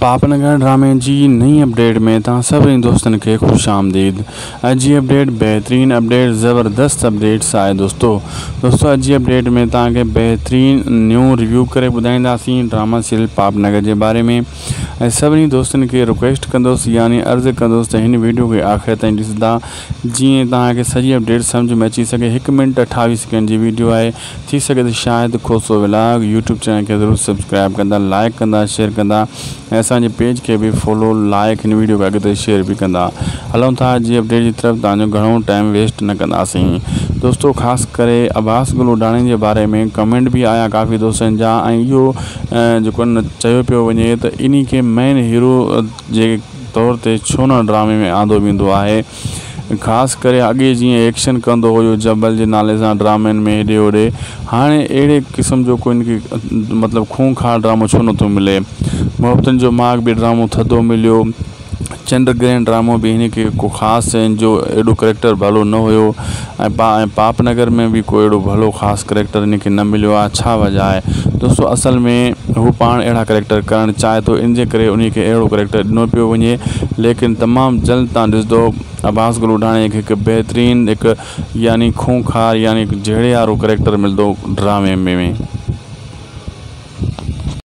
पापनगर ड्रामे जी नई अपडेट में तव्हां सभिनी दोस्तनि खे ख़ुशि आमदीद। अॼु जी अपडेट बेहतरीन अपडेट ज़बरदस्त अपडेट्स आहे दोस्तों अॼु जी अपडेट में तव्हांखे बेहतरीन न्यू रिव्यू करे ॿुधाईंदासीं ड्रामा सीरियल पापनगर के बारे में। ऐं सभिनी दोस्तनि खे रिक्वेस्ट कंदुसि यानी अर्ज़ु कंदुसि त हिन वीडियो खे आख़िर ताईं ॾिसंदा जीअं तव्हांखे सॼी अपडेट सम्झ में अची सघे। 1 मिनट 28 सेकेंड जी वीडियो आहे, थी सघे त शायदि खोसो व्लॉग यूट्यूब चैनल के ज़रूर सब्सक्राइब कंदा, लाइक कंदा, शेयर कंदा ऐं असांजे पेज के भी फॉलो लाइक हिन वीडियो के अॻिते शेयर भी कंदा। हलूं था जी अपडेट की तरफ, तव्हांजो घणो टाइम वेस्ट न कंदासीं दोस्तों। ख़ासि करे अब्बास गुल उडाणी के बारे में कमेंट भी आया काफ़ी दोस्तनि जा, ऐं इहो जेको न चयो पियो वञे त इन खे मेन हीरो जे तौर ते छो न ड्रामे में आंदो वेंदो आहे। ख़ासि करे अॻे जीअं एक्शन कंदो हुयो जबल जे नाले सां ड्रामनि में हेॾे होॾे, हाणे अहिड़े क़िस्म जो कोई इनखे मतिलबु खूंखार ड्रामो छो नथो मिले। मोहब्बतनि जो माग भी ड्रामो थधो मिलियो, चंद्रग्रहण ड्रामो भी हिन के को ख़ासि जो एडो करेक्टर भलो न हुयो, पापनगर में भी कोई एडो भलो ख़ासि करेक्टर इनके न मिलो आहे। छा वजह है दोस्तों, असल में हू पाण अहिड़ा करेक्टर करण चाहे तो इन जे करे उन खे अहिड़ो करेक्टर ॾिनो पियो वञे। लेकिन तमामु जल्द तव्हां ॾिसंदो अब्बास गुल उडाणी खे हिकु बेहतरीन यानी खूंखार यानी जहिड़े वारो करेक्टर मिलंदो ड्रामे में।